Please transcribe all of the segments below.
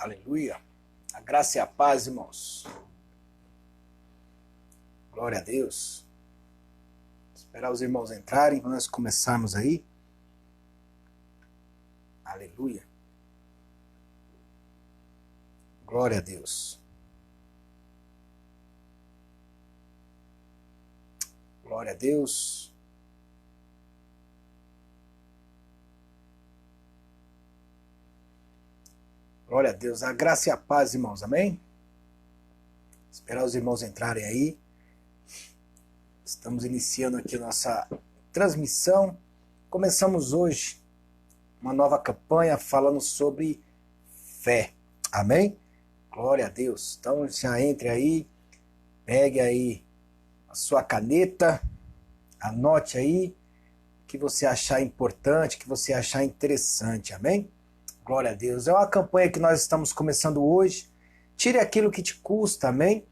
Aleluia. A graça e a paz, irmãos. Glória a Deus. Esperar os irmãos entrarem para nós começarmos aí. Aleluia. Glória a Deus. Glória a Deus. Glória a Deus. A graça e a paz, irmãos. Amém? Esperar os irmãos entrarem aí. Estamos iniciando aqui a nossa transmissão. Começamos hoje uma nova campanha falando sobre fé. Amém? Glória a Deus. Então já entre aí, pegue aí a sua caneta, anote aí o que você achar importante, o que você achar interessante. Amém? Glória a Deus. É uma campanha que nós estamos começando hoje. Tire aquilo que te custa, amém?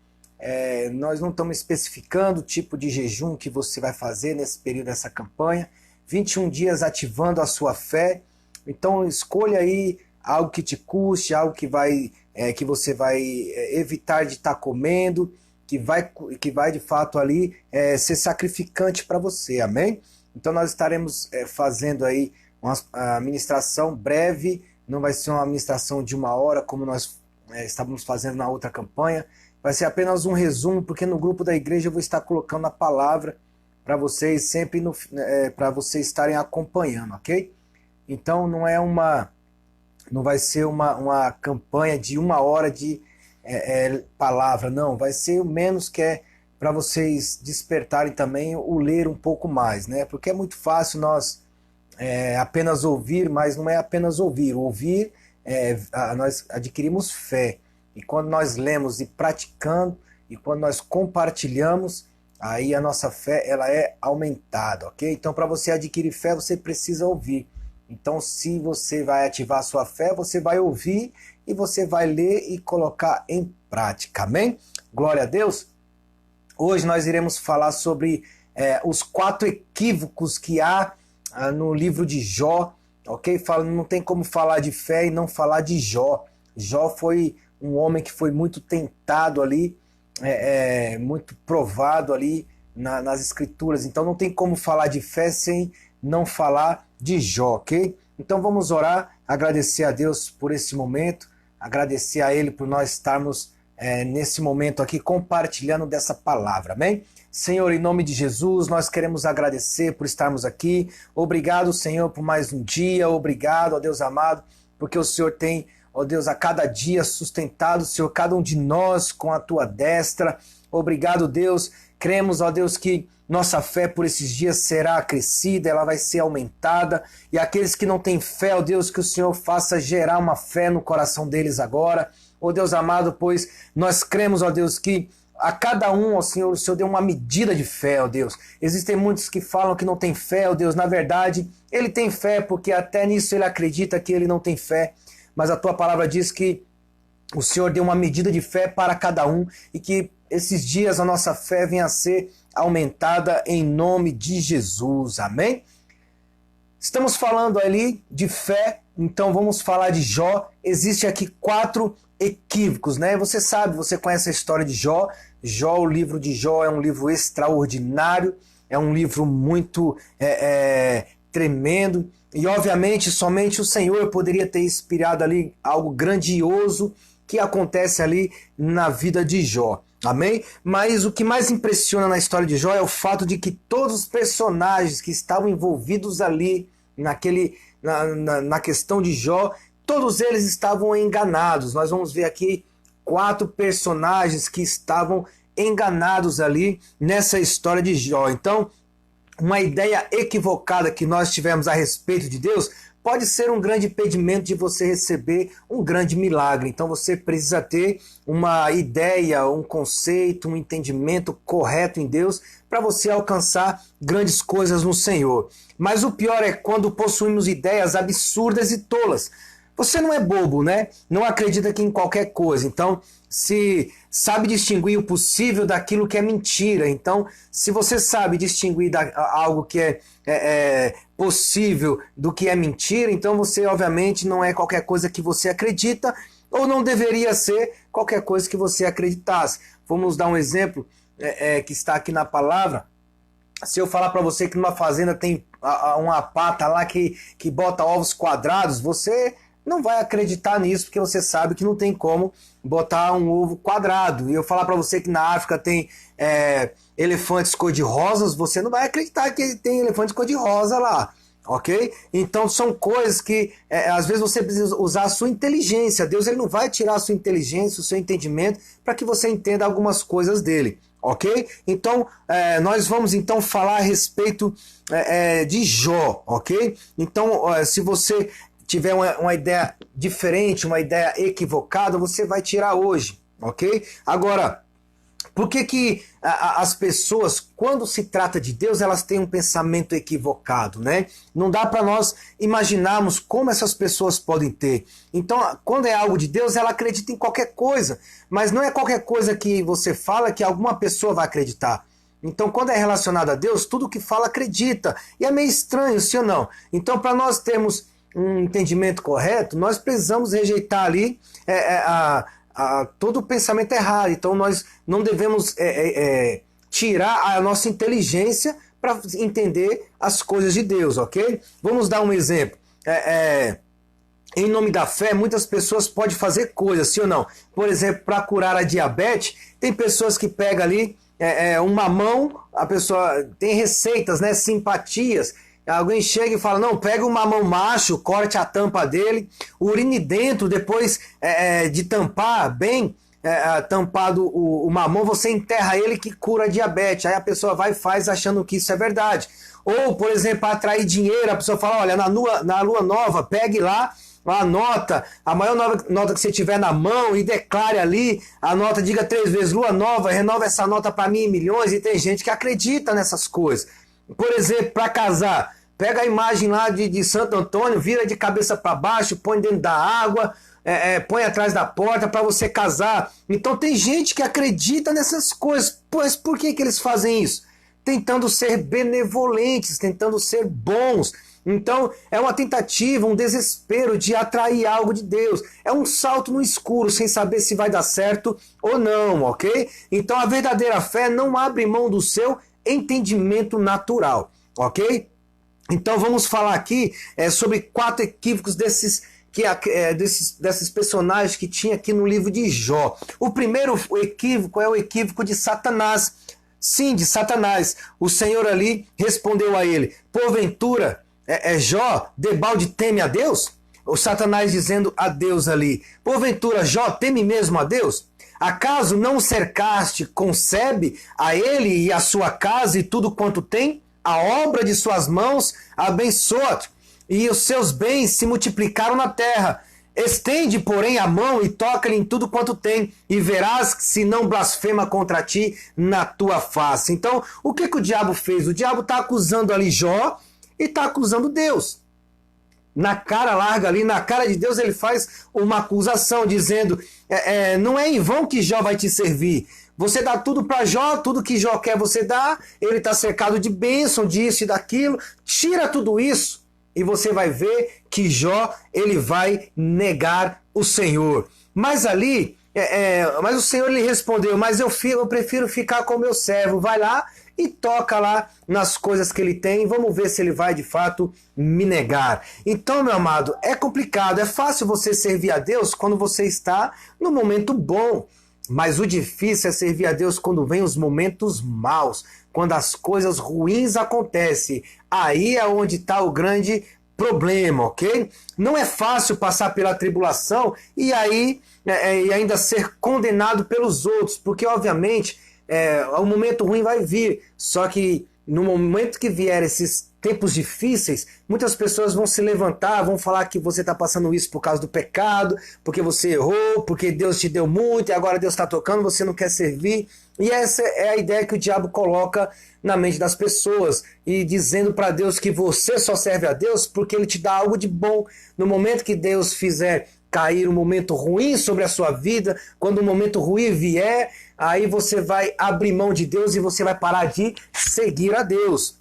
Nós não estamos especificando o tipo de jejum que você vai fazer nesse período dessa campanha. 21 dias ativando a sua fé. Então escolha aí algo que te custe, algo que você vai evitar de estar comendo, que vai de fato ali ser sacrificante para você, amém? Então nós estaremos fazendo aí uma ministração breve. Não vai ser uma ministração de 1 hora, como nós estávamos fazendo na outra campanha. Vai ser apenas um resumo, porque no grupo da igreja eu vou estar colocando a palavra para vocês, sempre para vocês estarem acompanhando, ok? Então não vai ser uma campanha de 1 hora de palavra, não. Vai ser o menos que é para vocês despertarem também o ler um pouco mais, né? Porque é muito fácil nós apenas ouvir, mas não é apenas ouvir. Ouvir, nós adquirimos fé. E quando nós lemos e praticando, e quando nós compartilhamos, aí a nossa fé ela é aumentada, ok? Então para você adquirir fé, você precisa ouvir. Então se você vai ativar a sua fé, você vai ouvir e você vai ler e colocar em prática, amém? Glória a Deus! Hoje nós iremos falar sobre os 4 equívocos que há no livro de Jó, ok? Não tem como falar de fé e não falar de Jó. Jó foi um homem que foi muito tentado ali, muito provado ali nas escrituras. Então não tem como falar de fé sem não falar de Jó, ok? Então vamos orar, agradecer a Deus por esse momento, agradecer a Ele por nós estarmos nesse momento aqui compartilhando dessa palavra, amém? Senhor, em nome de Jesus, nós queremos agradecer por estarmos aqui. Obrigado, Senhor, por mais um dia. Obrigado, ó Deus amado, porque o Senhor tem, ó Deus, a cada dia sustentado, Senhor, cada um de nós com a tua destra. Obrigado, Deus. Cremos, ó Deus, que nossa fé por esses dias será acrescida, ela vai ser aumentada. E aqueles que não têm fé, ó Deus, que o Senhor faça gerar uma fé no coração deles agora. Ó Deus amado, pois nós cremos, ó Deus, que a cada um, ó Senhor, o Senhor deu uma medida de fé, ó Deus. Existem muitos que falam que não tem fé, ó Deus. Na verdade, ele tem fé, porque até nisso ele acredita que ele não tem fé. Mas a tua palavra diz que o Senhor deu uma medida de fé para cada um e que esses dias a nossa fé venha a ser aumentada em nome de Jesus. Amém? Estamos falando ali de fé, então vamos falar de Jó. Existe aqui 4 equívocos, né? Você sabe, você conhece a história de Jó. Jó, o livro de Jó é um livro extraordinário, é um livro muito tremendo. E obviamente somente o Senhor poderia ter inspirado ali algo grandioso que acontece ali na vida de Jó. Amém? Mas o que mais impressiona na história de Jó é o fato de que todos os personagens que estavam envolvidos ali na questão de Jó, todos eles estavam enganados. Nós vamos ver aqui 4 personagens que estavam enganados ali nessa história de Jó. Então, uma ideia equivocada que nós tivemos a respeito de Deus pode ser um grande impedimento de você receber um grande milagre. Então você precisa ter uma ideia, um conceito, um entendimento correto em Deus para você alcançar grandes coisas no Senhor. Mas o pior é quando possuímos ideias absurdas e tolas. Você não é bobo, né? Não acredita que em qualquer coisa. Então, se sabe distinguir o possível daquilo que é mentira. Então, se você sabe distinguir algo que é possível do que é mentira, então você, obviamente, não é qualquer coisa que você acredita, ou não deveria ser qualquer coisa que você acreditasse. Vamos dar um exemplo que está aqui na palavra. Se eu falar para você que numa fazenda tem uma pata lá que bota ovos quadrados, você não vai acreditar nisso, porque você sabe que não tem como botar um ovo quadrado. E eu falar para você que na África tem elefantes cor-de-rosas, você não vai acreditar que tem elefantes cor-de-rosa lá, ok? Então são coisas que às vezes você precisa usar a sua inteligência. Deus ele não vai tirar a sua inteligência, o seu entendimento, para que você entenda algumas coisas dele. Ok? Então, nós vamos então falar a respeito de Jó, ok? Então, se você tiver uma ideia diferente, uma ideia equivocada, você vai tirar hoje, ok? Agora, por que as pessoas, quando se trata de Deus, elas têm um pensamento equivocado, né? Não dá para nós imaginarmos como essas pessoas podem ter. Então, quando é algo de Deus, ela acredita em qualquer coisa, mas não é qualquer coisa que você fala que alguma pessoa vai acreditar. Então, quando é relacionado a Deus, tudo que fala acredita. E é meio estranho, sim ou não? Então, para nós termos um entendimento correto, nós precisamos rejeitar ali todo o pensamento errado. Então nós não devemos tirar a nossa inteligência para entender as coisas de Deus, ok? Vamos dar um exemplo. Em nome da fé, muitas pessoas podem fazer coisas, sim ou não? Por exemplo, para curar a diabetes, tem pessoas que pegam ali um mamão, a pessoa tem receitas, né, simpatias. Alguém chega e fala, não, pega o mamão macho, corte a tampa dele, urine dentro, depois de tampar bem, tampado o mamão, você enterra ele que cura a diabetes. Aí a pessoa vai e faz achando que isso é verdade. Ou, por exemplo, para atrair dinheiro, a pessoa fala, olha, na lua nova, pegue lá a nota, a maior nota que você tiver na mão e declare ali, a nota diga 3 vezes, lua nova, renova essa nota para mim em milhões, e tem gente que acredita nessas coisas. Por exemplo, para casar, pega a imagem lá de Santo Antônio, vira de cabeça para baixo, põe dentro da água, põe atrás da porta para você casar. Então tem gente que acredita nessas coisas. Pois por que eles fazem isso? Tentando ser benevolentes, tentando ser bons. Então é uma tentativa, um desespero de atrair algo de Deus. É um salto no escuro, sem saber se vai dar certo ou não, ok? Então a verdadeira fé não abre mão do seu entendimento natural, ok? Então vamos falar aqui sobre 4 equívocos desses personagens que tinha aqui no livro de Jó. O primeiro equívoco é o equívoco de Satanás. Sim, de Satanás. O Senhor ali respondeu a ele, porventura, Jó, debalde teme a Deus? O Satanás dizendo a Deus ali, porventura, Jó teme mesmo a Deus? Acaso não o cercaste, concebe a ele e a sua casa e tudo quanto tem? A obra de suas mãos abençoa-te, e os seus bens se multiplicaram na terra. Estende, porém, a mão e toca-lhe em tudo quanto tem, e verás se não blasfema contra ti na tua face. Então, o que o diabo fez? O diabo está acusando ali Jó e está acusando Deus. Na cara larga ali, na cara de Deus, ele faz uma acusação, dizendo, não é em vão que Jó vai te servir. Você dá tudo para Jó, tudo que Jó quer você dá, ele está cercado de bênção, disso e daquilo, tira tudo isso e você vai ver que Jó, ele vai negar o Senhor. Mas ali, mas o Senhor lhe respondeu, mas eu prefiro ficar com o meu servo, vai lá e toca lá nas coisas que ele tem, vamos ver se ele vai de fato me negar. Então, meu amado, é complicado, é fácil você servir a Deus quando você está no momento bom. Mas o difícil é servir a Deus quando vem os momentos maus, quando as coisas ruins acontecem. Aí é onde está o grande problema, ok? Não é fácil passar pela tribulação e ainda ser condenado pelos outros, porque obviamente o momento ruim vai vir. Só que no momento que vier esses tempos difíceis, muitas pessoas vão se levantar, vão falar que você está passando isso por causa do pecado, porque você errou, porque Deus te deu muito e agora Deus está tocando, você não quer servir. E essa é a ideia que o diabo coloca na mente das pessoas, e dizendo para Deus que você só serve a Deus porque ele te dá algo de bom. No momento que Deus fizer cair um momento ruim sobre a sua vida, quando o momento ruim vier, aí você vai abrir mão de Deus e você vai parar de seguir a Deus.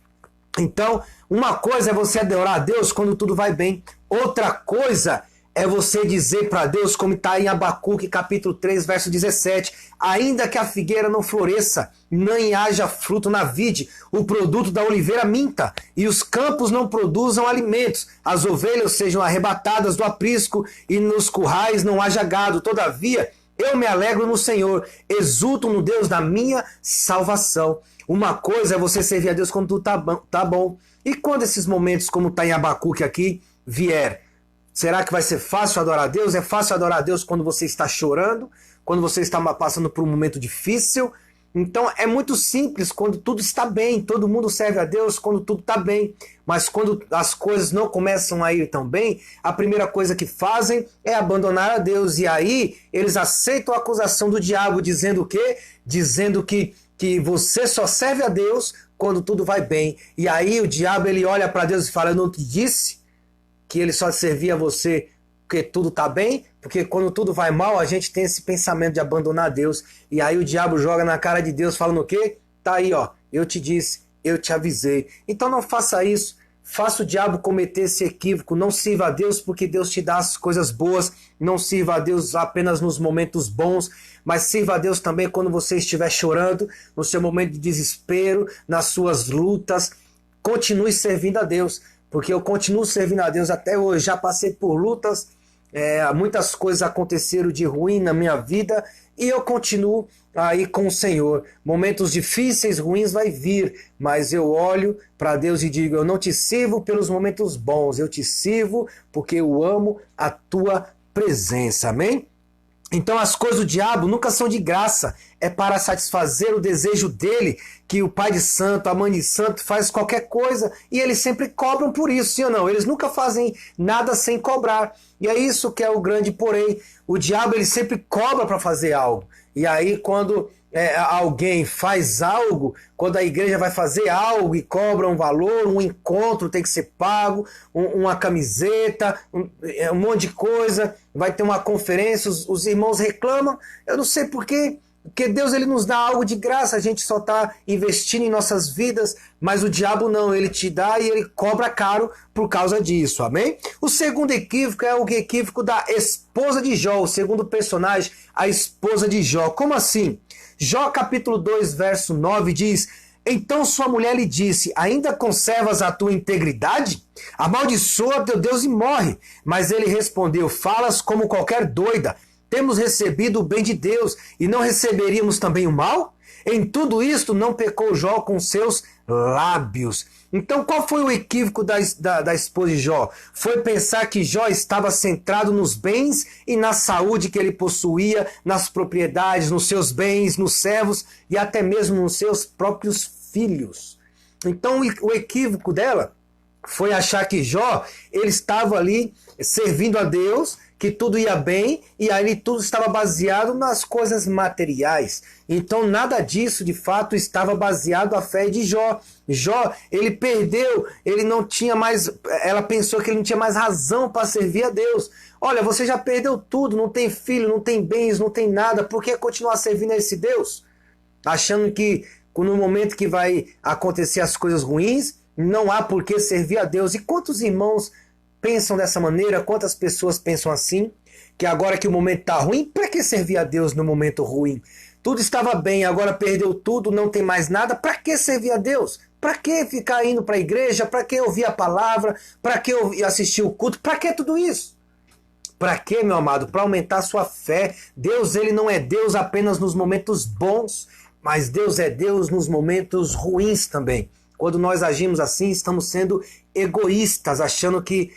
Então, uma coisa é você adorar a Deus quando tudo vai bem. Outra coisa é você dizer para Deus, como está em Abacuque, capítulo 3, verso 17, ainda que a figueira não floresça, nem haja fruto na vide, o produto da oliveira minta, e os campos não produzam alimentos, as ovelhas sejam arrebatadas do aprisco, e nos currais não haja gado, todavia eu me alegro no Senhor, exulto no Deus da minha salvação. Uma coisa é você servir a Deus quando tudo tá bom. E quando esses momentos, como está em Abacuque aqui, vier, será que vai ser fácil adorar a Deus? É fácil adorar a Deus quando você está chorando, quando você está passando por um momento difícil? Então é muito simples quando tudo está bem, todo mundo serve a Deus quando tudo está bem. Mas quando as coisas não começam a ir tão bem, a primeira coisa que fazem é abandonar a Deus. E aí eles aceitam a acusação do diabo, dizendo o quê? Dizendo que você só serve a Deus quando tudo vai bem. E aí o diabo ele olha para Deus e fala, eu não te disse que ele só servia a você porque tudo está bem? Porque quando tudo vai mal, a gente tem esse pensamento de abandonar Deus. E aí o diabo joga na cara de Deus falando o quê? Tá aí, ó, eu te disse, eu te avisei. Então não faça isso. Faça o diabo cometer esse equívoco. Não sirva a Deus porque Deus te dá as coisas boas. Não sirva a Deus apenas nos momentos bons, mas sirva a Deus também quando você estiver chorando, no seu momento de desespero, nas suas lutas. Continue servindo a Deus, porque eu continuo servindo a Deus até hoje. Já passei por lutas, muitas coisas aconteceram de ruim na minha vida e eu continuo aí com o Senhor. Momentos difíceis, ruins vai vir, mas eu olho para Deus e digo, eu não te sirvo pelos momentos bons, eu te sirvo porque eu amo a tua presença, amém? Então as coisas do diabo nunca são de graça, é para satisfazer o desejo dele, que o pai de santo, a mãe de santo faz qualquer coisa e eles sempre cobram por isso, sim ou não? Eles nunca fazem nada sem cobrar. E é isso que é o grande porém. O diabo ele sempre cobra para fazer algo. E aí quando alguém faz algo, quando a igreja vai fazer algo e cobra um valor, um encontro tem que ser pago, uma camiseta, um monte de coisa, vai ter uma conferência, os irmãos reclamam, eu não sei porquê, porque Deus ele nos dá algo de graça, a gente só está investindo em nossas vidas, mas o diabo não, ele te dá e ele cobra caro por causa disso, amém? O segundo equívoco é o equívoco da esposa de Jó, o segundo personagem, a esposa de Jó. Como assim? Jó capítulo 2, verso 9 diz, então sua mulher lhe disse, ainda conservas a tua integridade? Amaldiçoa teu Deus e morre. Mas ele respondeu, falas como qualquer doida, temos recebido o bem de Deus e não receberíamos também o mal? Em tudo isto não pecou Jó com seus lábios. Então qual foi o equívoco da esposa de Jó? Foi pensar que Jó estava centrado nos bens e na saúde que ele possuía, nas propriedades, nos seus bens, nos servos e até mesmo nos seus próprios filhos. Então o equívoco dela foi achar que Jó ele estava ali servindo a Deus, que tudo ia bem e aí tudo estava baseado nas coisas materiais. Então nada disso de fato estava baseado na fé de Jó. Jó, ele perdeu, ele não tinha mais, ela pensou que ele não tinha mais razão para servir a Deus. Olha, você já perdeu tudo, não tem filho, não tem bens, não tem nada, por que continuar servindo a esse Deus? Achando que no momento que vai acontecer as coisas ruins, não há por que servir a Deus. E quantos irmãos pensam dessa maneira? Quantas pessoas pensam assim? Que agora que o momento está ruim, para que servir a Deus no momento ruim? Tudo estava bem, agora perdeu tudo, não tem mais nada, para que servir a Deus? Para que ficar indo para a igreja? Para que ouvir a palavra? Para que assistir o culto? Para que tudo isso? Para que, meu amado? Para aumentar a sua fé. Deus ele não é Deus apenas nos momentos bons, mas Deus é Deus nos momentos ruins também. Quando nós agimos assim, estamos sendo egoístas, achando que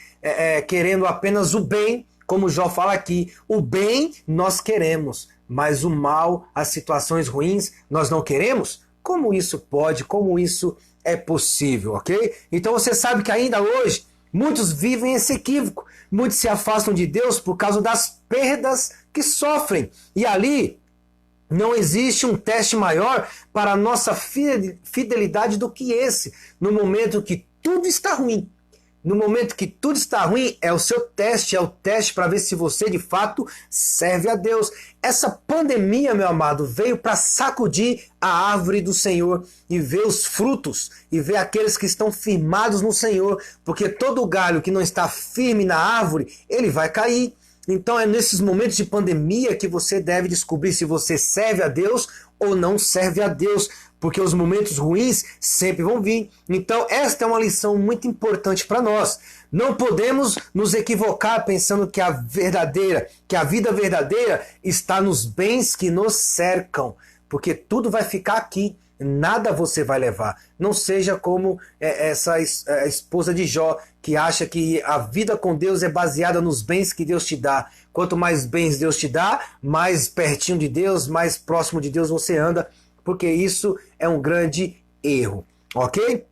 querendo apenas o bem, como Jó fala aqui, o bem nós queremos, mas o mal, as situações ruins, nós não queremos? Como isso pode? Como isso é possível, ok? Então você sabe que ainda hoje, muitos vivem esse equívoco, muitos se afastam de Deus por causa das perdas que sofrem, e ali não existe um teste maior para a nossa fidelidade do que esse, no momento que tudo está ruim, No momento que tudo está ruim, é o seu teste, é o teste para ver se você de fato serve a Deus. Essa pandemia, meu amado, veio para sacudir a árvore do Senhor e ver os frutos e ver aqueles que estão firmados no Senhor, porque todo galho que não está firme na árvore, ele vai cair. Então é nesses momentos de pandemia que você deve descobrir se você serve a Deus ou não serve a Deus, porque os momentos ruins sempre vão vir. Então esta é uma lição muito importante para nós. Não podemos nos equivocar pensando que a vida verdadeira está nos bens que nos cercam, porque tudo vai ficar aqui. Nada você vai levar. Não seja como essa esposa de Jó, que acha que a vida com Deus é baseada nos bens que Deus te dá. Quanto mais bens Deus te dá, mais pertinho de Deus, mais próximo de Deus você anda, porque isso é um grande erro. Ok?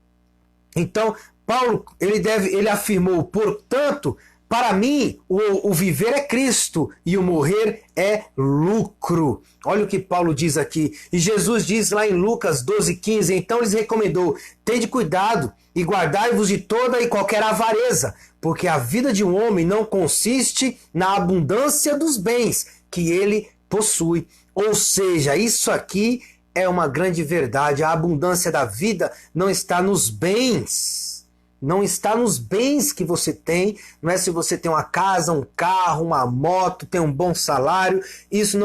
Então, Paulo, ele afirmou, portanto, para mim, o viver é Cristo e o morrer é lucro. Olha o que Paulo diz aqui. E Jesus diz lá em Lucas 12,15, então lhes recomendou, tende cuidado e guardai-vos de toda e qualquer avareza, porque a vida de um homem não consiste na abundância dos bens que ele possui. Ou seja, isso aqui é uma grande verdade. A abundância da vida não está nos bens. Não está nos bens que você tem, não é se você tem uma casa, um carro, uma moto, tem um bom salário. Isso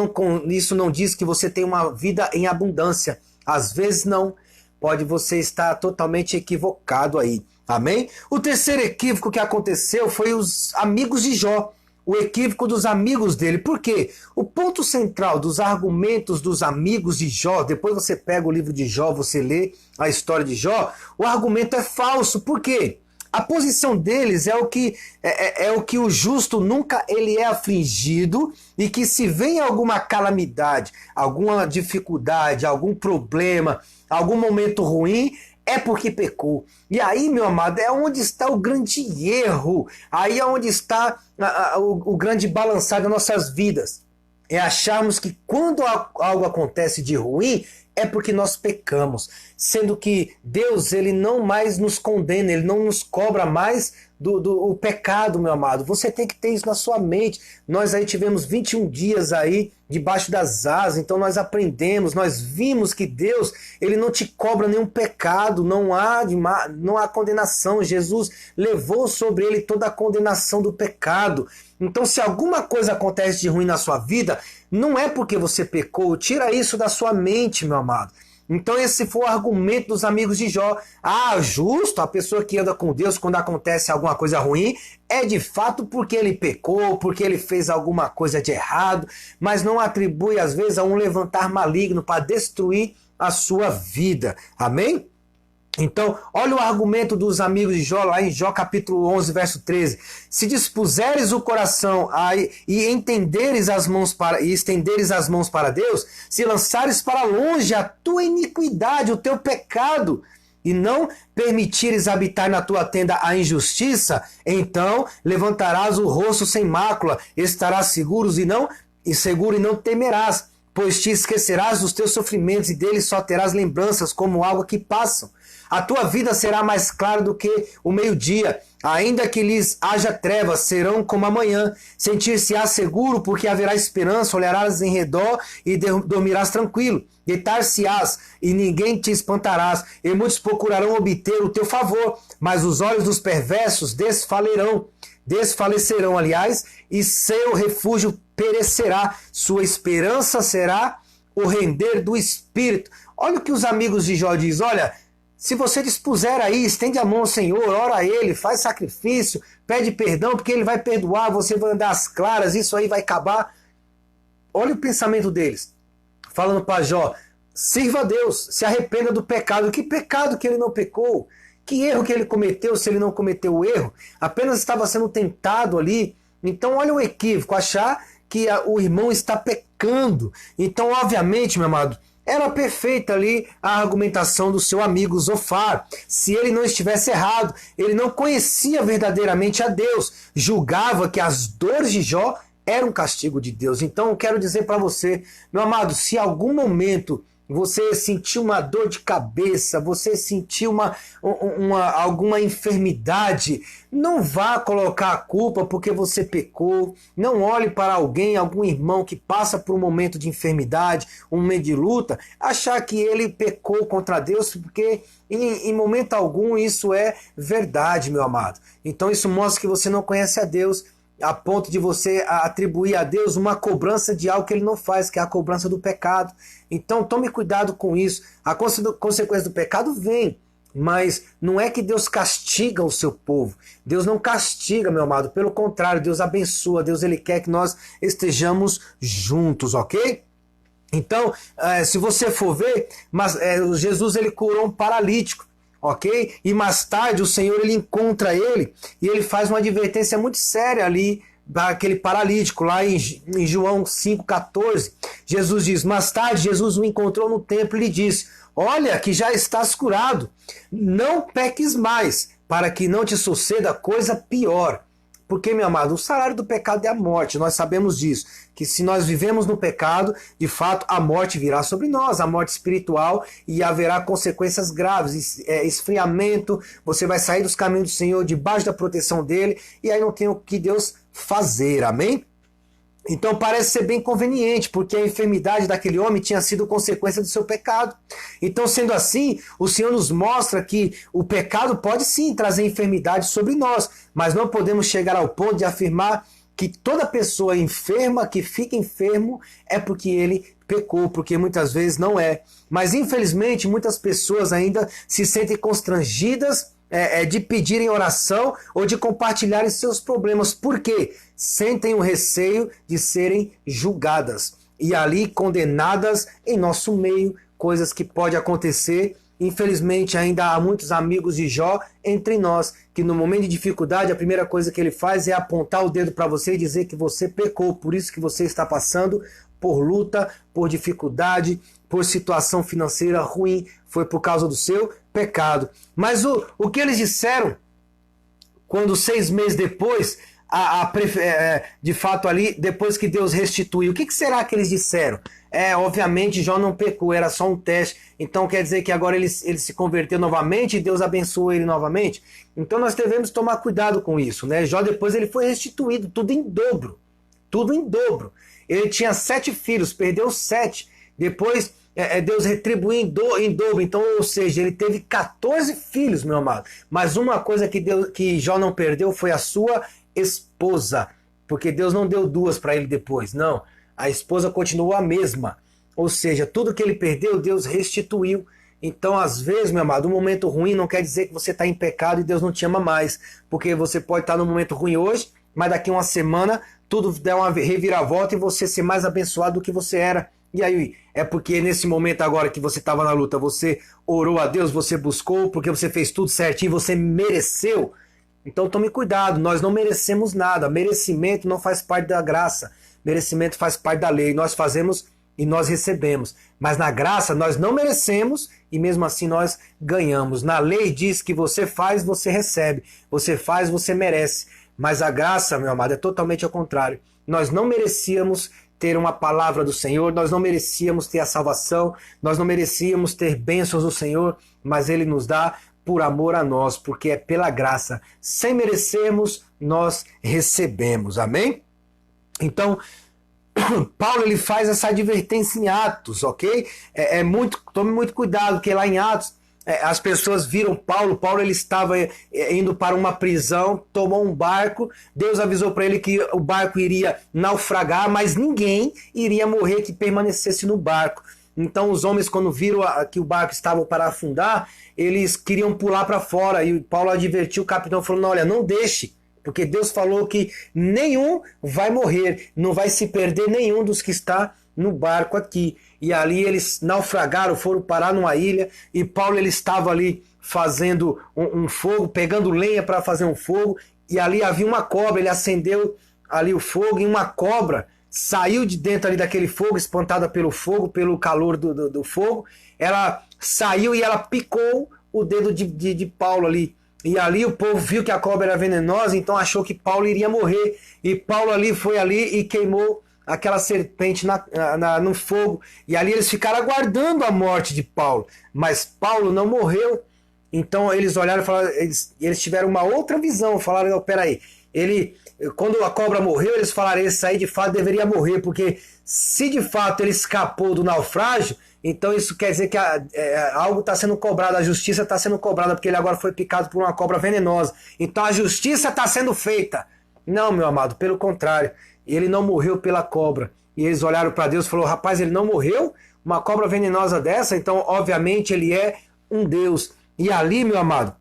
não diz que você tem uma vida em abundância. Às vezes não. Pode você estar totalmente equivocado aí. Amém? O terceiro equívoco que aconteceu foi os amigos de Jó. O equívoco dos amigos dele. Por quê? O ponto central dos argumentos dos amigos de Jó, depois você pega o livro de Jó, você lê a história de Jó, o argumento é falso. Por quê? A posição deles é o que o justo nunca ele é afligido, e que se vem alguma calamidade, alguma dificuldade, algum problema, algum momento ruim, é porque pecou. E aí, meu amado, é onde está o grande erro. Aí é onde está o grande balançar das nossas vidas. É acharmos que quando algo acontece de ruim, é porque nós pecamos. Sendo que Deus, ele não mais nos condena, ele não nos cobra mais do pecado, meu amado. Você tem que ter isso na sua mente. Nós aí tivemos 21 dias aí debaixo das asas, então nós aprendemos, nós vimos que Deus, ele não te cobra nenhum pecado, não há condenação. Jesus levou sobre ele toda a condenação do pecado. Então, se alguma coisa acontece de ruim na sua vida, não é porque você pecou. Tira isso da sua mente, meu amado. Então esse foi o argumento dos amigos de Jó. Ah, justo, a pessoa que anda com Deus quando acontece alguma coisa ruim é de fato porque ele pecou, porque ele fez alguma coisa de errado, mas não atribui às vezes a um levantar maligno para destruir a sua vida. Amém? Então, olha o argumento dos amigos de Jó, lá em Jó capítulo 11, verso 13. Se dispuseres o coração e estenderes as mãos para Deus, se lançares para longe a tua iniquidade, o teu pecado, e não permitires habitar na tua tenda a injustiça, então levantarás o rosto sem mácula, estarás seguro e não temerás, pois te esquecerás dos teus sofrimentos e deles só terás lembranças como água que passam. A tua vida será mais clara do que o meio-dia, ainda que lhes haja trevas, serão como amanhã. Sentir-se-á seguro, porque haverá esperança, olharás em redor e dormirás tranquilo. Deitar-se-ás e ninguém te espantarás, e muitos procurarão obter o teu favor, mas os olhos dos perversos desfalecerão, aliás, e seu refúgio perecerá, sua esperança será o render do espírito. Olha o que os amigos de Jó dizem, olha, se você dispuser aí, estende a mão ao Senhor, ora a Ele, faz sacrifício, pede perdão, porque Ele vai perdoar, você vai andar às claras, isso aí vai acabar. Olha o pensamento deles, falando para Jó, sirva a Deus, se arrependa do pecado. Que pecado que ele não pecou? Que erro que ele cometeu se ele não cometeu o erro? Apenas estava sendo tentado ali. Então olha o equívoco, achar que o irmão está pecando. Então, obviamente, meu amado, era perfeita ali a argumentação do seu amigo Zofar. Se ele não estivesse errado, ele não conhecia verdadeiramente a Deus, julgava que as dores de Jó eram um castigo de Deus. Então eu quero dizer para você, meu amado, se algum momento você sentiu uma dor de cabeça, você sentiu alguma enfermidade, não vá colocar a culpa porque você pecou. Não olhe para algum irmão que passa por um momento de enfermidade, um momento de luta, achar que ele pecou contra Deus, porque em momento algum isso é verdade, meu amado. Então isso mostra que você não conhece a Deus, a ponto de você atribuir a Deus uma cobrança de algo que ele não faz, que é a cobrança do pecado. Então tome cuidado com isso. A consequência do pecado vem, mas não é que Deus castiga o seu povo. Deus não castiga, meu amado. Pelo contrário, Deus abençoa. Deus ele quer que nós estejamos juntos, ok? Então, se você for ver, Jesus ele curou um paralítico. Ok? E mais tarde o Senhor ele encontra ele e ele faz uma advertência muito séria ali daquele paralítico, lá em João 5,14. Jesus diz: mais tarde Jesus o encontrou no templo e lhe disse: olha que já estás curado, não peques mais, para que não te suceda coisa pior. Porque, meu amado, o salário do pecado é a morte, nós sabemos disso, que se nós vivemos no pecado, de fato a morte virá sobre nós, a morte espiritual, e haverá consequências graves, esfriamento, você vai sair dos caminhos do Senhor, debaixo da proteção dele, e aí não tem o que Deus fazer, amém? Então parece ser bem conveniente, porque a enfermidade daquele homem tinha sido consequência do seu pecado. Então, sendo assim, o Senhor nos mostra que o pecado pode sim trazer enfermidade sobre nós, mas não podemos chegar ao ponto de afirmar que toda pessoa enferma, que fica enfermo, é porque ele pecou, porque muitas vezes não é. Mas infelizmente muitas pessoas ainda se sentem constrangidas de pedirem oração ou de compartilharem seus problemas. Por quê? Sentem o receio de serem julgadas e ali condenadas em nosso meio, coisas que podem acontecer. Infelizmente ainda há muitos amigos de Jó entre nós, que no momento de dificuldade a primeira coisa que ele faz é apontar o dedo para você e dizer que você pecou, por isso que você está passando por luta, por dificuldade, por situação financeira ruim, foi por causa do seu pecado. Mas o que eles disseram quando 6 meses depois, de fato ali, depois que Deus restituiu, o que será que eles disseram? Obviamente Jó não pecou, era só um teste, então quer dizer que agora ele se converteu novamente e Deus abençoou ele novamente? Então nós devemos tomar cuidado com isso, né? Jó depois ele foi restituído, tudo em dobro, tudo em dobro. Ele tinha 7 filhos, perdeu 7, depois Deus retribuiu em dobro, então, ou seja, ele teve 14 filhos, meu amado. Mas uma coisa que Jó não perdeu foi a sua esposa, porque Deus não deu 2 para ele depois, não. A esposa continuou a mesma, ou seja, tudo que ele perdeu, Deus restituiu. Então, às vezes, meu amado, um momento ruim não quer dizer que você está em pecado e Deus não te ama mais, porque você pode estar num momento ruim hoje, mas daqui uma semana tudo der uma reviravolta e você ser mais abençoado do que você era. E aí, é porque nesse momento agora que você estava na luta, você orou a Deus, você buscou, porque você fez tudo certinho, você mereceu. Então tome cuidado, nós não merecemos nada. Merecimento não faz parte da graça. Merecimento faz parte da lei. Nós fazemos e nós recebemos. Mas na graça nós não merecemos e mesmo assim nós ganhamos. Na lei diz que você faz, você recebe. Você faz, você merece. Mas a graça, meu amado, é totalmente ao contrário. Nós não merecíamos ter uma palavra do Senhor, nós não merecíamos ter a salvação, nós não merecíamos ter bênçãos do Senhor, mas Ele nos dá por amor a nós, porque é pela graça. Sem merecermos, nós recebemos. Amém? Então, Paulo ele faz essa advertência em Atos, ok? Tome muito cuidado, porque lá em Atos as pessoas viram Paulo ele estava indo para uma prisão, tomou um barco, Deus avisou para ele que o barco iria naufragar, mas ninguém iria morrer que permanecesse no barco. Então os homens, quando viram que o barco estava para afundar, eles queriam pular para fora, e Paulo advertiu o capitão, falando: olha, não deixe, porque Deus falou que nenhum vai morrer, não vai se perder nenhum dos que está no barco aqui. E ali eles naufragaram, foram parar numa ilha, e Paulo ele estava ali fazendo um fogo, pegando lenha para fazer um fogo, e ali havia uma cobra, ele acendeu ali o fogo, e uma cobra saiu de dentro ali daquele fogo, espantada pelo fogo, pelo calor do fogo, ela saiu e ela picou o dedo de Paulo ali. E ali o povo viu que a cobra era venenosa, então achou que Paulo iria morrer. E Paulo ali foi ali e queimou aquela serpente no fogo. E ali eles ficaram aguardando a morte de Paulo. Mas Paulo não morreu. Então eles olharam e falaram, eles tiveram uma outra visão. Falaram, não, peraí, quando a cobra morreu, eles falaram, esse aí de fato deveria morrer, porque se de fato ele escapou do naufrágio, então isso quer dizer que algo está sendo cobrado, a justiça está sendo cobrada, porque ele agora foi picado por uma cobra venenosa. Então a justiça está sendo feita. Não, meu amado, pelo contrário, ele não morreu pela cobra. E eles olharam para Deus e falaram, rapaz, ele não morreu? Uma cobra venenosa dessa? Então, obviamente, ele é um Deus. E ali, meu amado,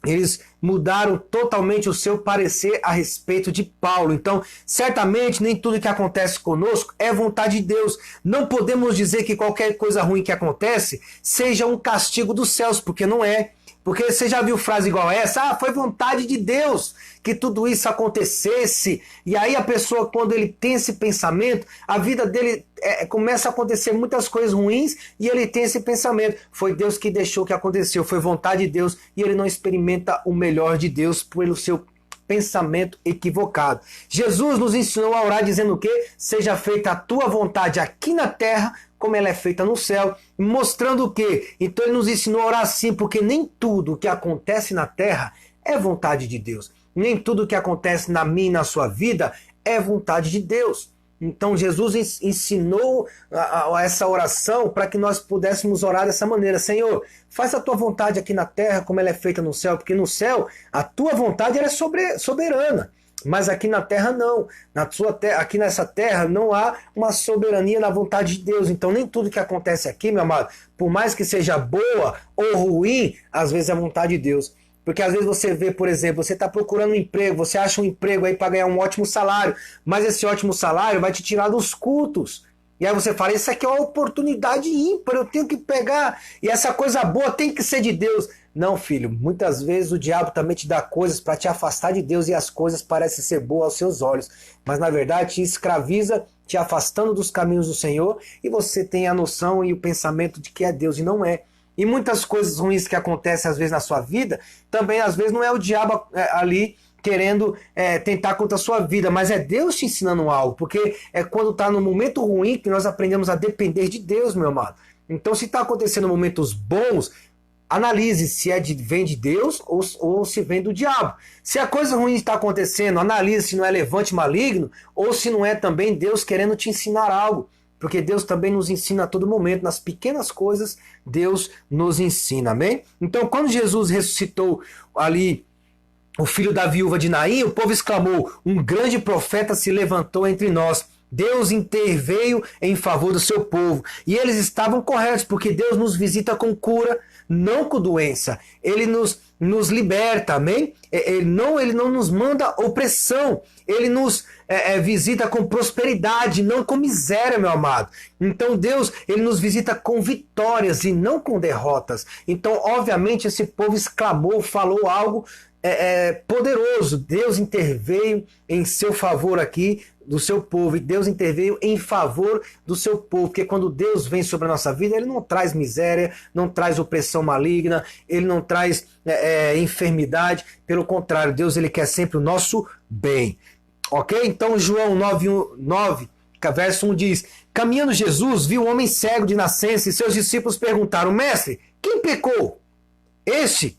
eles mudaram totalmente o seu parecer a respeito de Paulo. Então, certamente, nem tudo que acontece conosco é vontade de Deus. Não podemos dizer que qualquer coisa ruim que acontece seja um castigo dos céus, porque não é. Porque você já viu frase igual essa? Ah, foi vontade de Deus que tudo isso acontecesse. E aí a pessoa, quando ele tem esse pensamento, a vida dele começa a acontecer muitas coisas ruins e ele tem esse pensamento. Foi Deus que deixou que aconteceu, foi vontade de Deus, e ele não experimenta o melhor de Deus pelo seu pensamento equivocado. Jesus nos ensinou a orar dizendo o quê? Seja feita a tua vontade aqui na terra, como ela é feita no céu, mostrando o quê? Então ele nos ensinou a orar assim, porque nem tudo o que acontece na terra é vontade de Deus. Nem tudo o que acontece na minha e na sua vida é vontade de Deus. Então Jesus ensinou essa oração para que nós pudéssemos orar dessa maneira. Senhor, faz a tua vontade aqui na terra como ela é feita no céu, porque no céu a tua vontade ela é soberana. Mas aqui na terra não. Aqui nessa terra não há uma soberania na vontade de Deus. Então nem tudo que acontece aqui, meu amado, por mais que seja boa ou ruim, às vezes é vontade de Deus. Porque às vezes você vê, por exemplo, você está procurando um emprego, você acha um emprego aí para ganhar um ótimo salário, mas esse ótimo salário vai te tirar dos cultos. E aí você fala, isso aqui é uma oportunidade ímpar, eu tenho que pegar, e essa coisa boa tem que ser de Deus. Não, filho, muitas vezes o diabo também te dá coisas para te afastar de Deus e as coisas parecem ser boas aos seus olhos, mas na verdade te escraviza, te afastando dos caminhos do Senhor, e você tem a noção e o pensamento de que é Deus e não é. E muitas coisas ruins que acontecem às vezes na sua vida, também às vezes não é o diabo ali querendo tentar contra a sua vida, mas é Deus te ensinando algo, porque é quando está no momento ruim que nós aprendemos a depender de Deus, meu amado. Então se está acontecendo momentos bons, analise se vem de Deus ou se vem do diabo. Se a coisa ruim está acontecendo, analise se não é levante maligno ou se não é também Deus querendo te ensinar algo. Porque Deus também nos ensina a todo momento, nas pequenas coisas, Deus nos ensina, amém? Então, quando Jesus ressuscitou ali o filho da viúva de Naim, o povo exclamou, um grande profeta se levantou entre nós. Deus interveio em favor do seu povo. E eles estavam corretos, porque Deus nos visita com cura, não com doença. Ele nos liberta, amém? Ele não nos manda opressão. Ele nos visita com prosperidade, não com miséria, meu amado. Então Deus, ele nos visita com vitórias e não com derrotas. Então, obviamente, esse povo exclamou, falou algo poderoso. Deus interveio em seu favor aqui, do seu povo, e Deus interveio em favor do seu povo, porque quando Deus vem sobre a nossa vida, ele não traz miséria, não traz opressão maligna, ele não traz enfermidade, pelo contrário, Deus ele quer sempre o nosso bem, ok? Então João 9, verso 1 diz, caminhando Jesus viu um homem cego de nascença e seus discípulos perguntaram, mestre, quem pecou? Este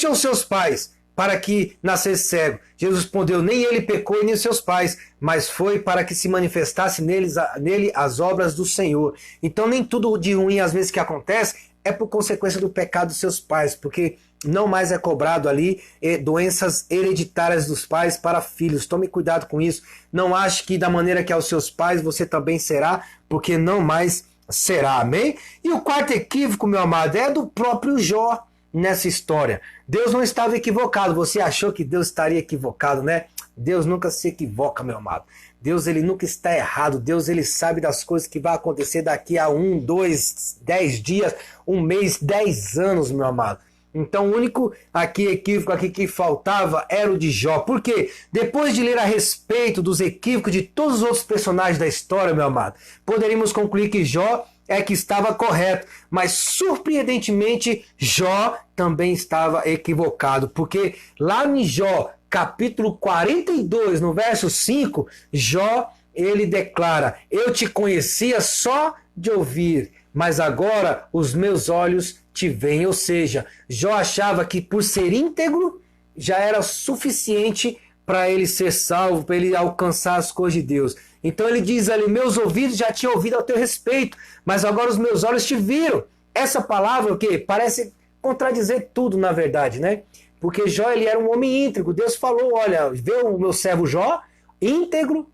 ou seus pais? Para que nascesse cego. Jesus respondeu, nem ele pecou e nem os seus pais, mas foi para que se manifestasse nele as obras do Senhor. Então nem tudo de ruim às vezes que acontece é por consequência do pecado dos seus pais, porque não mais é cobrado ali doenças hereditárias dos pais para filhos. Tome cuidado com isso. Não ache que da maneira que é os seus pais você também será, porque não mais será. Amém? E o quarto equívoco, meu amado, é do próprio Jó. Nessa história, Deus não estava equivocado. Você achou que Deus estaria equivocado, né? Deus nunca se equivoca, meu amado. Deus ele nunca está errado. Deus ele sabe das coisas que vai acontecer daqui a 1, 2, 10 dias, 1 mês, 10 anos, meu amado. Então o único equívoco aqui que faltava era o de Jó. Por quê? Depois de ler a respeito dos equívocos de todos os outros personagens da história, meu amado, poderíamos concluir que Jó que estava correto, mas surpreendentemente Jó também estava equivocado, porque lá em Jó, capítulo 42, no verso 5, Jó, ele declara: eu te conhecia só de ouvir, mas agora os meus olhos te veem. Ou seja, Jó achava que por ser íntegro já era suficiente para ele ser salvo, para ele alcançar as coisas de Deus. Então ele diz ali: meus ouvidos já tinham ouvido ao teu respeito, mas agora os meus olhos te viram. Essa palavra, o que parece contradizer tudo, na verdade, né? Porque Jó, ele era um homem íntegro. Deus falou: olha, vê o meu servo Jó, íntegro.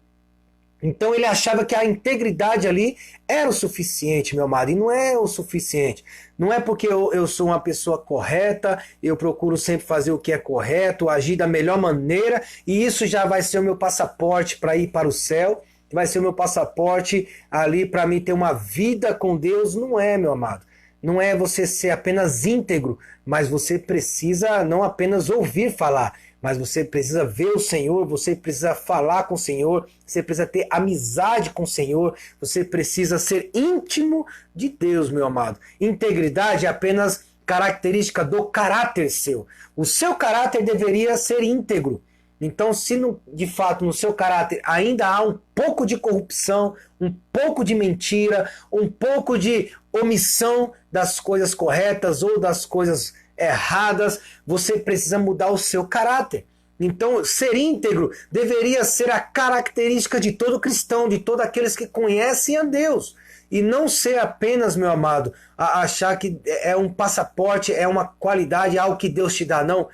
Então ele achava que a integridade ali era o suficiente, meu amado, e não é o suficiente. Não é porque eu sou uma pessoa correta, eu procuro sempre fazer o que é correto, agir da melhor maneira, e isso já vai ser o meu passaporte para ir para o céu, vai ser o meu passaporte ali para mim ter uma vida com Deus. Não é, meu amado. Não é você ser apenas íntegro, mas você precisa não apenas ouvir falar, mas você precisa ver o Senhor, você precisa falar com o Senhor, você precisa ter amizade com o Senhor, você precisa ser íntimo de Deus, meu amado. Integridade é apenas característica do caráter seu. O seu caráter deveria ser íntegro. Então, se de fato no seu caráter ainda há um pouco de corrupção, um pouco de mentira, um pouco de omissão das coisas corretas ou das coisas erradas, você precisa mudar o seu caráter. Então, ser íntegro deveria ser a característica de todo cristão, de todos aqueles que conhecem a Deus. E não ser apenas, meu amado, achar que é um passaporte, é uma qualidade, algo que Deus te dá. Não.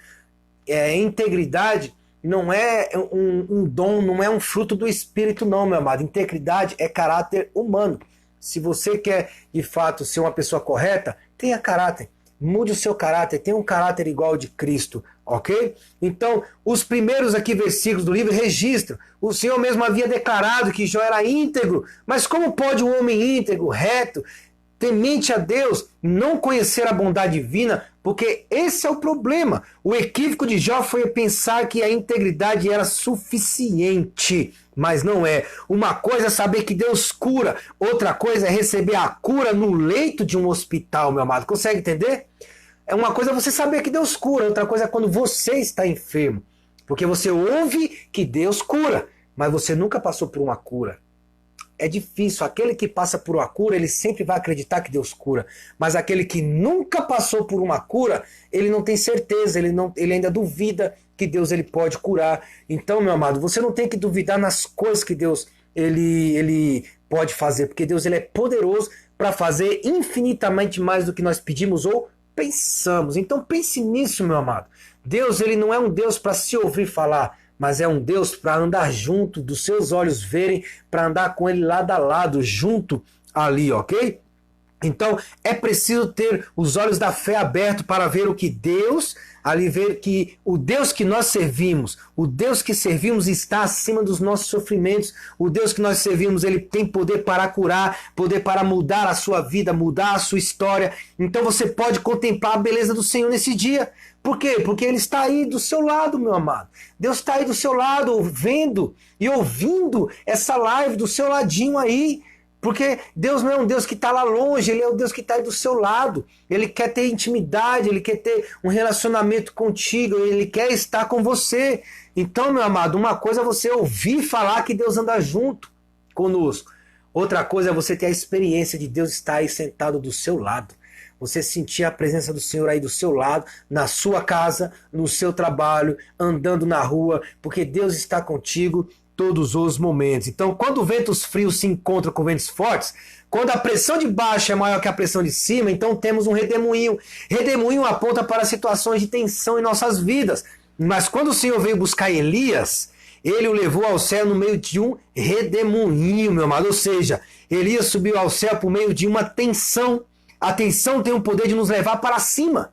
Integridade não é um dom, não é um fruto do Espírito, não, meu amado. Integridade é caráter humano. Se você quer, de fato, ser uma pessoa correta, tenha caráter. Mude o seu caráter, tenha um caráter igual ao de Cristo, ok? Então, os primeiros aqui versículos do livro registram. O Senhor mesmo havia declarado que Jó era íntegro, mas como pode um homem íntegro, reto, temente a Deus, não conhecer a bondade divina? Porque esse é o problema. O equívoco de Jó foi pensar que a integridade era suficiente, mas não é. Uma coisa é saber que Deus cura, outra coisa é receber a cura no leito de um hospital, meu amado. Consegue entender? Uma coisa é você saber que Deus cura, outra coisa é quando você está enfermo. Porque você ouve que Deus cura, mas você nunca passou por uma cura. É difícil. Aquele que passa por uma cura, ele sempre vai acreditar que Deus cura. Mas aquele que nunca passou por uma cura, ele não tem certeza, ele ainda duvida que Deus ele pode curar. Então, meu amado, você não tem que duvidar nas coisas que Deus ele pode fazer, porque Deus ele é poderoso para fazer infinitamente mais do que nós pedimos ou pensamos. Então pense nisso, meu amado. Deus ele não é um Deus para se ouvir falar, mas é um Deus para andar junto, dos seus olhos verem, para andar com ele lado a lado, junto ali, ok? Então é preciso ter os olhos da fé abertos para ver o que Deus, ali ver que o Deus que nós servimos, o Deus que servimos está acima dos nossos sofrimentos, o Deus que nós servimos, ele tem poder para curar, poder para mudar a sua vida, mudar a sua história. Então você pode contemplar a beleza do Senhor nesse dia. Por quê? Porque ele está aí do seu lado, meu amado. Deus está aí do seu lado, vendo e ouvindo essa live do seu ladinho aí. Porque Deus não é um Deus que está lá longe, ele é o Deus que está aí do seu lado. Ele quer ter intimidade, ele quer ter um relacionamento contigo, ele quer estar com você. Então, meu amado, uma coisa é você ouvir falar que Deus anda junto conosco. Outra coisa é você ter a experiência de Deus estar aí sentado do seu lado. Você sentir a presença do Senhor aí do seu lado, na sua casa, no seu trabalho, andando na rua, porque Deus está contigo todos os momentos. Então, quando ventos frios se encontram com ventos fortes, quando a pressão de baixo é maior que a pressão de cima, então temos um redemoinho. Redemoinho aponta para situações de tensão em nossas vidas. Mas quando o Senhor veio buscar Elias, ele o levou ao céu no meio de um redemoinho, meu amado. Ou seja, Elias subiu ao céu por meio de uma tensão. A tensão tem o poder de nos levar para cima.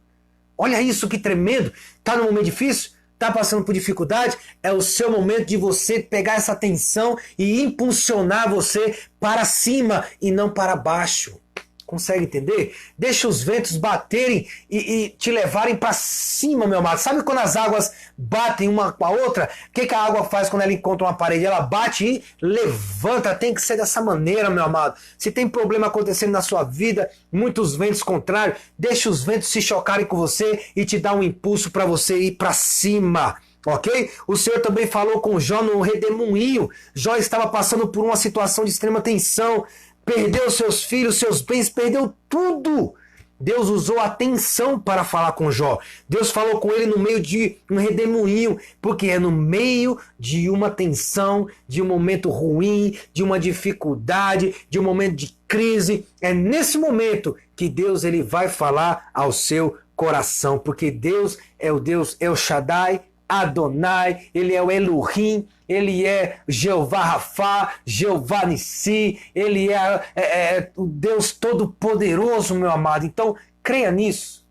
Olha isso, que tremendo. Está num momento difícil? Está passando por dificuldade? É o seu momento de você pegar essa tensão e impulsionar você para cima e não para baixo. Consegue entender? Deixa os ventos baterem e te levarem para cima, meu amado. Sabe quando as águas batem uma com a outra? O que a água faz quando ela encontra uma parede? Ela bate e levanta. Tem que ser dessa maneira, meu amado. Se tem problema acontecendo na sua vida, muitos ventos contrários, deixa os ventos se chocarem com você e te dar um impulso para você ir para cima. ok? O Senhor também falou com Jó no redemoinho. Jó estava passando por uma situação de extrema tensão, perdeu seus filhos, seus bens, perdeu tudo. Deus usou a tensão para falar com Jó. Deus falou com ele no meio de um redemoinho, porque é no meio de uma tensão, de um momento ruim, de uma dificuldade, de um momento de crise. É nesse momento que Deus ele vai falar ao seu coração, porque Deus é o Deus El Shaddai, Adonai, ele é o Elohim, ele é Jeová Rafá, Jeová Nissi, ele é o Deus Todo-Poderoso, meu amado. Então, creia nisso,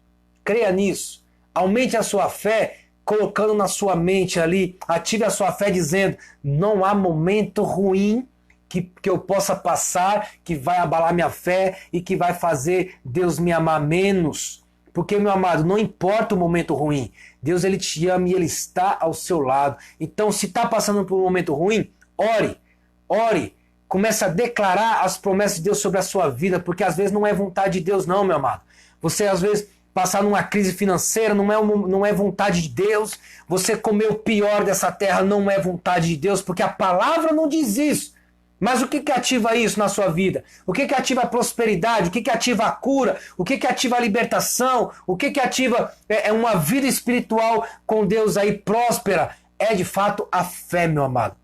aumente a sua fé, colocando na sua mente ali, ative a sua fé dizendo, não há momento ruim que eu possa passar, que vai abalar minha fé e que vai fazer Deus me amar menos. Porque, meu amado, não importa o momento ruim, Deus ele te ama e ele está ao seu lado. Então, se está passando por um momento ruim, ore, comece a declarar as promessas de Deus sobre a sua vida, porque às vezes não é vontade de Deus não, meu amado. Você às vezes passar numa crise financeira não é vontade de Deus. Você comer o pior dessa terra não é vontade de Deus, porque a palavra não diz isso. Mas o que ativa isso na sua vida? O que ativa a prosperidade? O que ativa a cura? O que ativa a libertação? O que ativa uma vida espiritual com Deus aí próspera? É de fato a fé, meu amado.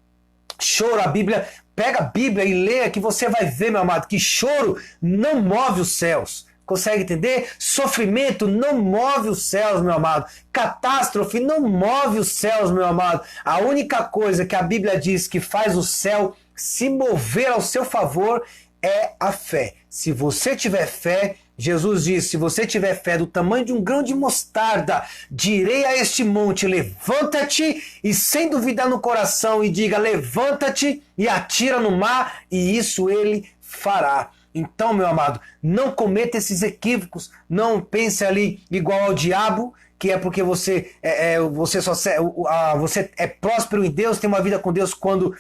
Choro, a Bíblia, pega a Bíblia e leia que você vai ver, meu amado, que choro não move os céus. Consegue entender? Sofrimento não move os céus, meu amado. Catástrofe não move os céus, meu amado. A única coisa que a Bíblia diz que faz o céu se mover ao seu favor é a fé. Se você tiver fé, Jesus diz, se você tiver fé do tamanho de um grão de mostarda, direi a este monte, levanta-te, e sem duvidar no coração, e diga, levanta-te e atira no mar, e isso ele fará. Então, meu amado, não cometa esses equívocos, não pense ali igual ao diabo, que é porque você é próspero em Deus, tem uma vida com Deus quando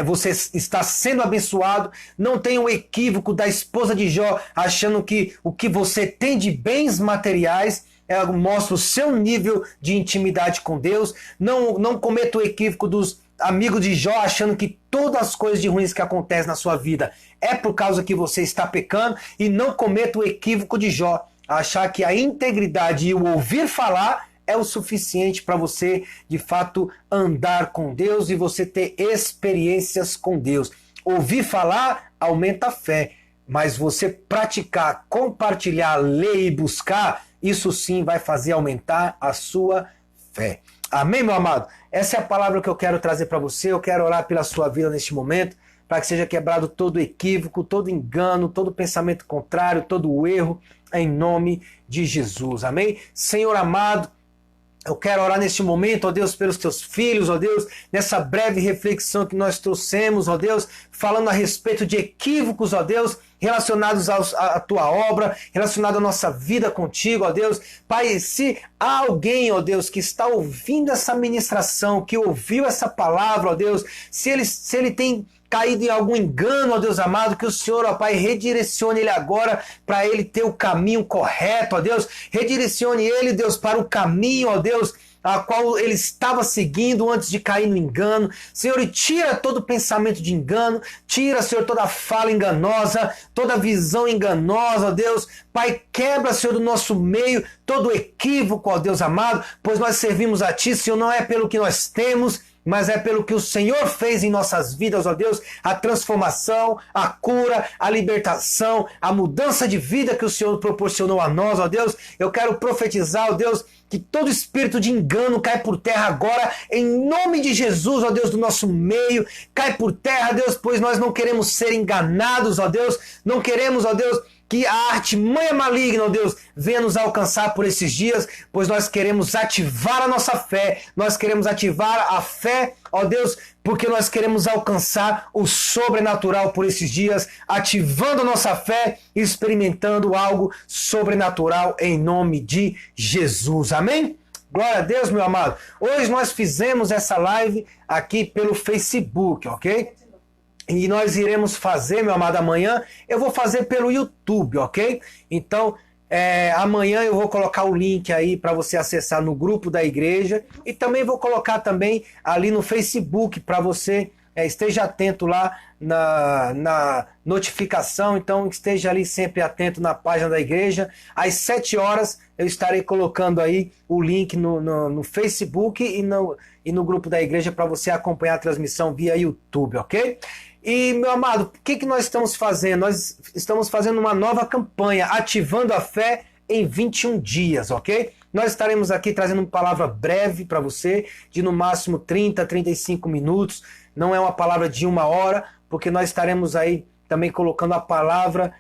você está sendo abençoado. Não tenha o equívoco da esposa de Jó, achando que o que você tem de bens materiais mostra o seu nível de intimidade com Deus. Não cometa o equívoco dos amigos de Jó, achando que todas as coisas de ruins que acontecem na sua vida é por causa que você está pecando. E não cometa o equívoco de Jó, achar que a integridade e o ouvir falar é o suficiente para você, de fato, andar com Deus e você ter experiências com Deus. Ouvir falar aumenta a fé, mas você praticar, compartilhar, ler e buscar, isso sim vai fazer aumentar a sua fé. Amém, meu amado? Essa é a palavra que eu quero trazer para você. Eu quero orar pela sua vida neste momento, para que seja quebrado todo equívoco, todo engano, todo pensamento contrário, todo erro, em nome de Jesus. Amém? Senhor amado, eu quero orar neste momento, ó Deus, pelos teus filhos, ó Deus, nessa breve reflexão que nós trouxemos, ó Deus, falando a respeito de equívocos, ó Deus, relacionados à tua obra, relacionados à nossa vida contigo, ó Deus. Pai, se há alguém, ó Deus, que está ouvindo essa ministração, que ouviu essa palavra, ó Deus, se ele tem caído em algum engano, ó Deus amado, que o Senhor, ó Pai, redirecione ele agora para ele ter o caminho correto, ó Deus. Redirecione ele, Deus, para o caminho, ó Deus, a qual ele estava seguindo antes de cair no engano. Senhor, e tira todo pensamento de engano, tira, Senhor, toda fala enganosa, toda visão enganosa, ó Deus. Pai, quebra, Senhor, do nosso meio todo equívoco, ó Deus amado, pois nós servimos a Ti, Senhor, não é pelo que nós temos, mas é pelo que o Senhor fez em nossas vidas, ó Deus, a transformação, a cura, a libertação, a mudança de vida que o Senhor proporcionou a nós, ó Deus. Eu quero profetizar, ó Deus, que todo espírito de engano cai por terra agora, em nome de Jesus, ó Deus, do nosso meio. Cai por terra, Deus, pois nós não queremos ser enganados, ó Deus. Não queremos, ó Deus, que a artimanha maligna, ó Deus, venha nos alcançar por esses dias, pois nós queremos ativar a nossa fé, nós queremos ativar a fé, ó Deus, porque nós queremos alcançar o sobrenatural por esses dias, ativando a nossa fé e experimentando algo sobrenatural em nome de Jesus. Amém? Glória a Deus, meu amado. Hoje nós fizemos essa live aqui pelo Facebook, ok? E nós iremos fazer, meu amado, amanhã eu vou fazer pelo YouTube, ok? Então, Amanhã eu vou colocar o link aí para você acessar no grupo da igreja e também vou colocar também ali no Facebook para você esteja atento lá na notificação, então esteja ali sempre atento na página da igreja. Às 7 horas eu estarei colocando aí o link no Facebook e no grupo da igreja para você acompanhar a transmissão via YouTube, ok? E, meu amado, o que nós estamos fazendo? Nós estamos fazendo uma nova campanha, Ativando a Fé em 21 dias, ok? Nós estaremos aqui trazendo uma palavra breve para você, de no máximo 30, 35 minutos. Não é uma palavra de 1 hora, porque nós estaremos aí também colocando a palavra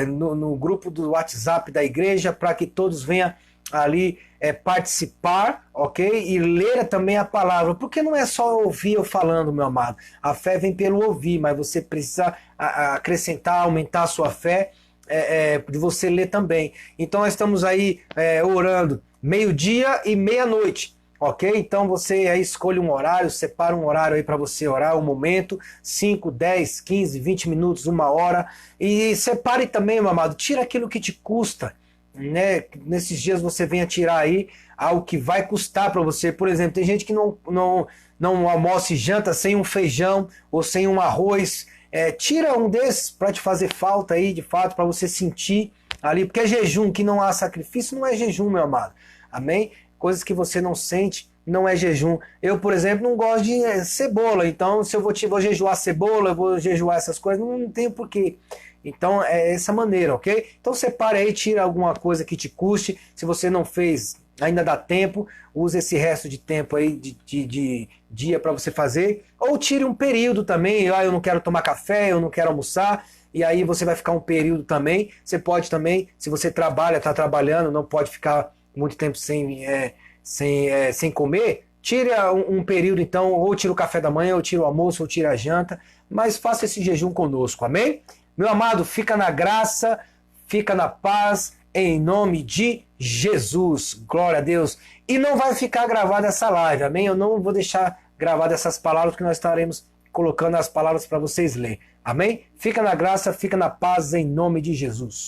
no grupo do WhatsApp da igreja, para que todos venham ali participar, ok? E ler também a palavra, porque não é só ouvir eu falando, meu amado. A fé vem pelo ouvir, mas você precisa acrescentar, aumentar a sua fé de você ler também. Então nós estamos aí orando 12:00 e 00:30, ok? Então você aí escolhe um horário, separa um horário aí para você orar, um momento, 5, 10, 15, 20 minutos, 1 hora, e separe também, meu amado, tira aquilo que te custa, né? Nesses dias você venha tirar aí algo que vai custar para você. Por exemplo, tem gente que não almoça e janta sem um feijão ou sem um arroz. Tira um desses para te fazer falta aí, de fato, para você sentir ali, porque jejum que não há sacrifício não é jejum, meu amado. Amém? Coisas que você não sente não é jejum. Eu, por exemplo, não gosto de cebola, então se eu vou jejuar cebola, eu vou jejuar essas coisas, não tenho porquê. Então é essa maneira, ok? Então separe aí, tira alguma coisa que te custe. Se você não fez, ainda dá tempo, use esse resto de tempo aí de dia para você fazer. Ou tire um período também, eu não quero tomar café, eu não quero almoçar, e aí você vai ficar um período também. Você pode também, se você está trabalhando, não pode ficar muito tempo sem comer, tire um período então, ou tira o café da manhã, ou tira o almoço, ou tira a janta, mas faça esse jejum conosco, amém? Meu amado, fica na graça, fica na paz, em nome de Jesus. Glória a Deus. E não vai ficar gravada essa live, amém? Eu não vou deixar gravadas essas palavras, porque nós estaremos colocando as palavras para vocês lerem, amém? Fica na graça, fica na paz, em nome de Jesus.